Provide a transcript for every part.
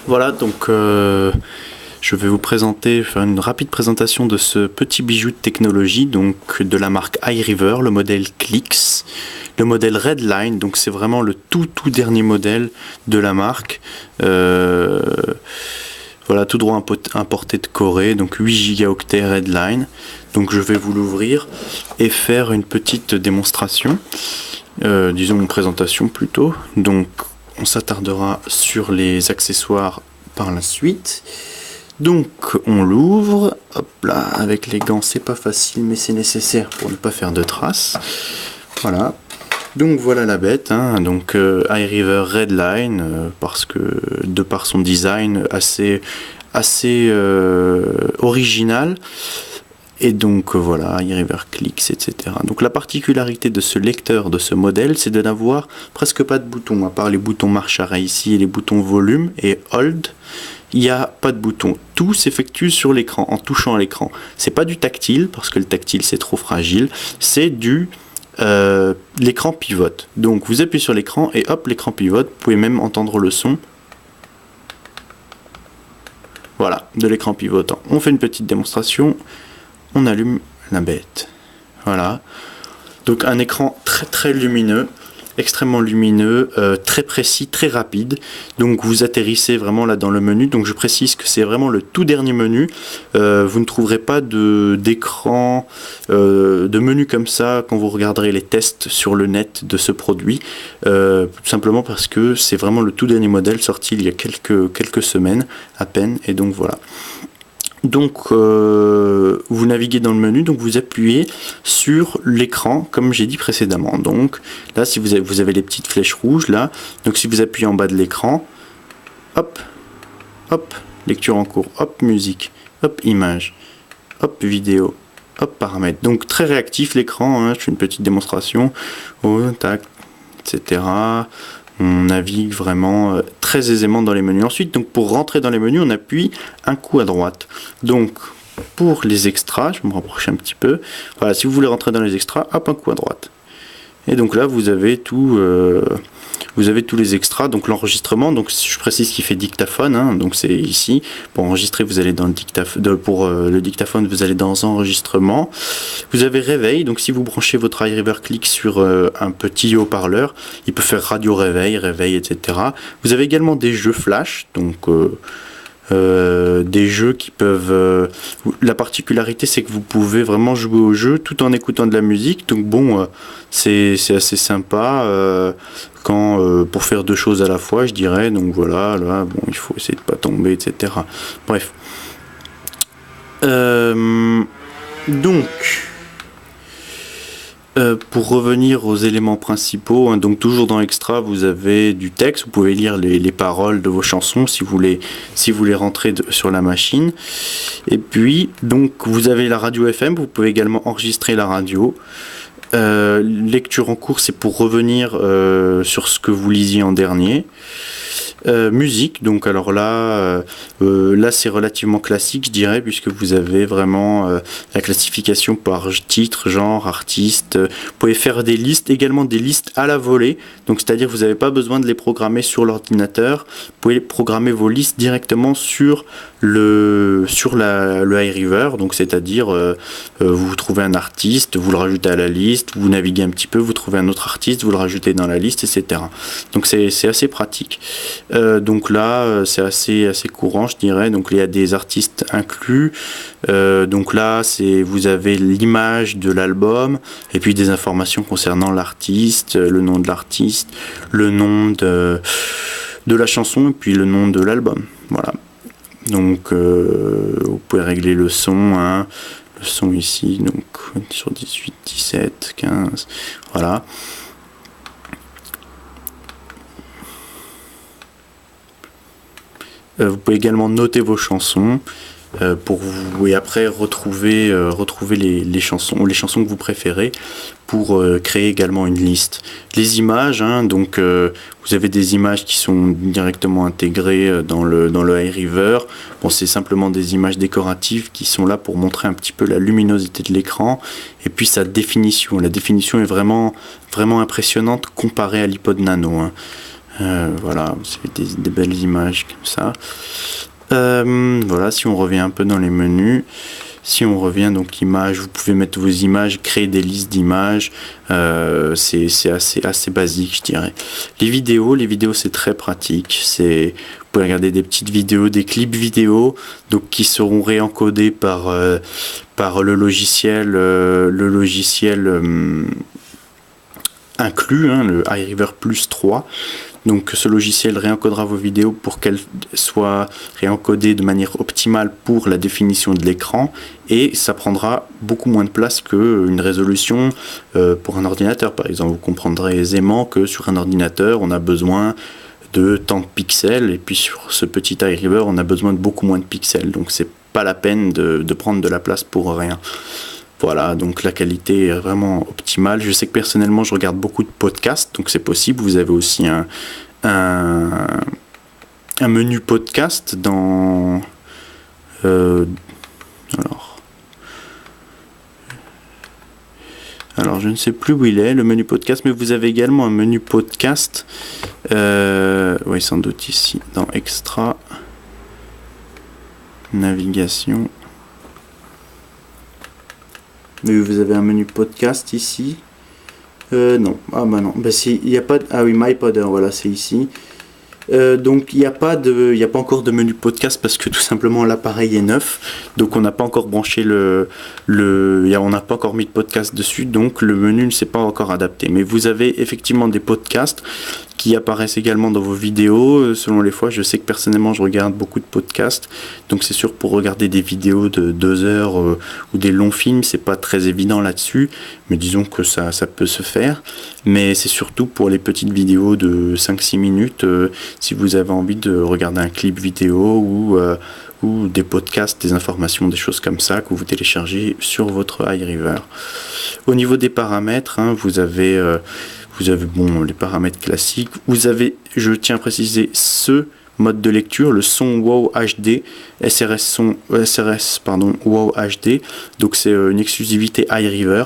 Voilà, donc je vais vous faire une rapide présentation de ce petit bijou de technologie, donc de la marque iRiver, le modèle Clix, le modèle Redline, donc c'est vraiment le tout dernier modèle de la marque. Voilà, tout droit importé de Corée, donc 8 Go Redline. Donc je vais vous l'ouvrir et faire une petite démonstration, disons une présentation plutôt. Donc on s'attardera sur les accessoires par la suite. Donc on l'ouvre, hop là, avec les gants c'est pas facile mais c'est nécessaire pour ne pas faire de traces. Voilà. Donc voilà la bête, hein. Donc iRiver Redline, parce que de par son design assez original. Et donc voilà, iRiver Clix, etc. Donc la particularité de ce lecteur, de ce modèle, c'est de n'avoir presque pas de boutons, à part les boutons marche arrêt ici et les boutons volume et hold. Il n'y a pas de bouton. Tout s'effectue sur l'écran, en touchant à l'écran. C'est pas du tactile, parce que le tactile c'est trop fragile. C'est du l'écran pivote. Donc vous appuyez sur l'écran et hop, l'écran pivote. Vous pouvez même entendre le son. Voilà, de l'écran pivotant. On fait une petite démonstration. On allume la bête. Voilà. Donc un écran très lumineux. Extrêmement lumineux, très précis, très rapide. Donc vous atterrissez vraiment là dans le menu. Donc je précise que c'est vraiment le tout dernier menu. Vous ne trouverez pas d'écran, de menu comme ça quand vous regarderez les tests sur le net de ce produit. Tout simplement parce que c'est vraiment le tout dernier modèle sorti il y a quelques semaines à peine. Et donc voilà. Donc vous naviguez dans le menu, donc vous appuyez sur l'écran comme j'ai dit précédemment. Donc là si vous avez les petites flèches rouges là, donc si vous appuyez en bas de l'écran, hop, hop, lecture en cours, hop, musique, hop, image, hop, vidéo, hop, paramètres. Donc très réactif l'écran, hein, je fais une petite démonstration, oh, tac, etc. On navigue vraiment très aisément dans les menus. Ensuite, donc pour rentrer dans les menus, on appuie un coup à droite. Donc pour les extras, je vais me rapprocher un petit peu. Voilà, si vous voulez rentrer dans les extras, hop, un coup à droite. Et donc là, vous avez tous les extras. Donc l'enregistrement, donc je précise qu'il fait dictaphone, hein, donc c'est ici. Pour enregistrer, vous allez dans le dictaphone. Pour le dictaphone, vous allez dans enregistrement. Vous avez réveil. Donc si vous branchez votre iRiver Clix sur un petit haut-parleur, il peut faire radio réveil, etc. Vous avez également des jeux flash. Donc des jeux qui peuvent la particularité c'est que vous pouvez vraiment jouer au jeu tout en écoutant de la musique, donc bon c'est assez sympa pour faire deux choses à la fois, je dirais. Donc voilà, là bon, il faut essayer de pas tomber, etc. Bref, donc pour revenir aux éléments principaux, hein, donc toujours dans Extra, vous avez du texte, vous pouvez lire les paroles de vos chansons si vous les rentrez sur la machine. Et puis, donc, vous avez la radio FM, vous pouvez également enregistrer la radio. Lecture en cours, c'est pour revenir sur ce que vous lisiez en dernier. Musique, donc alors là c'est relativement classique, je dirais, puisque vous avez vraiment la classification par titre, genre, artiste. Vous pouvez faire des listes, également des listes à la volée, donc c'est-à-dire que vous n'avez pas besoin de les programmer sur l'ordinateur. Vous pouvez programmer vos listes directement sur le iRiver, donc c'est-à-dire vous trouvez un artiste, vous le rajoutez à la liste, vous naviguez un petit peu, vous trouvez un autre artiste, vous le rajoutez dans la liste, etc. Donc c'est assez pratique. Donc là c'est assez courant, je dirais. Donc il y a des artistes inclus, donc là vous avez l'image de l'album et puis des informations concernant l'artiste, le nom de l'artiste, le nom de la chanson et puis le nom de l'album. Voilà. Donc vous pouvez régler le son, hein, le son ici, donc sur 18, 17, 15, voilà. Vous pouvez également noter vos chansons pour vous, et après retrouver les chansons ou les chansons que vous préférez pour créer également une liste. Les images, hein, donc vous avez des images qui sont directement intégrées dans le iRiver. Bon, c'est simplement des images décoratives qui sont là pour montrer un petit peu la luminosité de l'écran et puis sa définition. La définition est vraiment impressionnante comparée à l'iPod Nano, hein. Voilà, vous avez des belles images comme ça. Voilà, si on revient un peu dans les menus, si on revient donc images, vous pouvez mettre vos images, créer des listes d'images, c'est assez basique, je dirais. Les vidéos c'est très pratique, vous pouvez regarder des petites vidéos, des clips vidéo, donc qui seront réencodés par le logiciel inclus, hein, le iRiver Plus 3. Donc ce logiciel réencodera vos vidéos pour qu'elles soient réencodées de manière optimale pour la définition de l'écran, et ça prendra beaucoup moins de place qu'une résolution pour un ordinateur. Par exemple, vous comprendrez aisément que sur un ordinateur on a besoin de tant de pixels, et puis sur ce petit iRiver on a besoin de beaucoup moins de pixels, donc c'est pas la peine de prendre de la place pour rien. Voilà, donc la qualité est vraiment optimale. Je sais que personnellement, je regarde beaucoup de podcasts, donc c'est possible. Vous avez aussi un menu podcast dans... alors, je ne sais plus où il est, le menu podcast, mais vous avez également un menu podcast. Oui, sans doute ici, dans Extra, Navigation... Mais vous avez un menu podcast ici. Non. Ah bah non. Bah il y a pas. Ah oui, MyPodder. Voilà, c'est ici. Donc il n'y a pas encore de menu podcast parce que tout simplement l'appareil est neuf. Donc on n'a pas encore branché on n'a pas encore mis de podcast dessus. Donc le menu ne s'est pas encore adapté. Mais vous avez effectivement des podcasts qui apparaissent également dans vos vidéos selon les fois. Je sais que personnellement je regarde beaucoup de podcasts, donc c'est sûr pour regarder des vidéos de 2 heures ou des longs films, c'est pas très évident là-dessus, mais disons que ça peut se faire. Mais c'est surtout pour les petites vidéos de 5-6 minutes, si vous avez envie de regarder un clip vidéo ou des podcasts, des informations, des choses comme ça que vous téléchargez sur votre iRiver. Au niveau des paramètres, hein, vous avez les paramètres classiques. Vous avez, je tiens à préciser, ce mode de lecture, le son WOW HD, SRS WOW HD. Donc c'est une exclusivité iRiver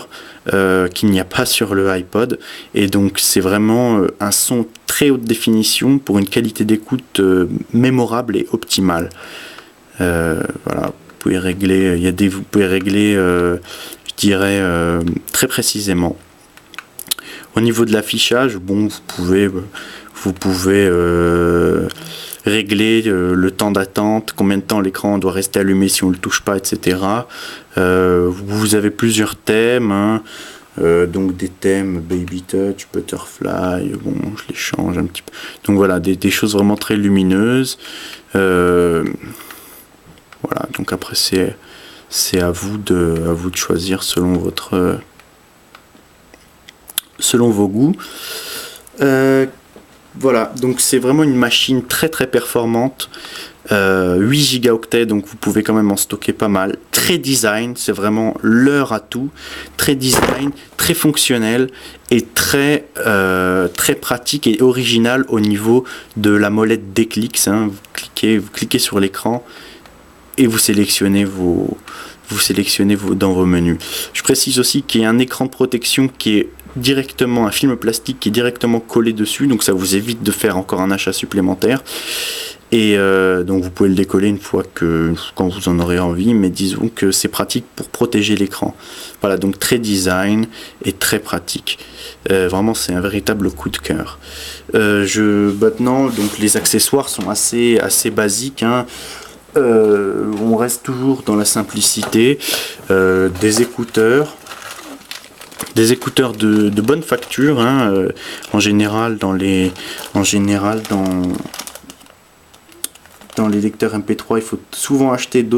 qu'il n'y a pas sur le iPod. Et donc c'est vraiment un son très haute définition pour une qualité d'écoute mémorable et optimale. Voilà, vous pouvez régler, je dirais, très précisément. Au niveau de l'affichage, bon, vous pouvez régler le temps d'attente, combien de temps l'écran doit rester allumé si on ne le touche pas, etc. Vous avez plusieurs thèmes, hein, donc des thèmes Baby Touch, Butterfly, bon, je les change un petit peu. Donc voilà, des choses vraiment très lumineuses. Voilà, donc après c'est à vous de choisir selon vos goûts. Voilà, donc c'est vraiment une machine très très performante. 8 gigaoctets, donc vous pouvez quand même en stocker pas mal. Très design, c'est vraiment leur atout. Très design, très fonctionnel et très pratique et original au niveau de la molette des clics. Hein. Vous cliquez sur l'écran et vous sélectionnez dans vos menus. Je précise aussi qu'il y a un écran de protection qui est directement, un film plastique qui est directement collé dessus, donc ça vous évite de faire encore un achat supplémentaire. Et donc vous pouvez le décoller quand vous en aurez envie, mais disons que c'est pratique pour protéger l'écran. Voilà, donc très design et très pratique. Vraiment, c'est un véritable coup de cœur. Maintenant, donc les accessoires sont assez basiques. Hein. On reste toujours dans la simplicité. Des écouteurs de bonne facture, hein, en général dans les lecteurs MP3 il faut souvent acheter d'autres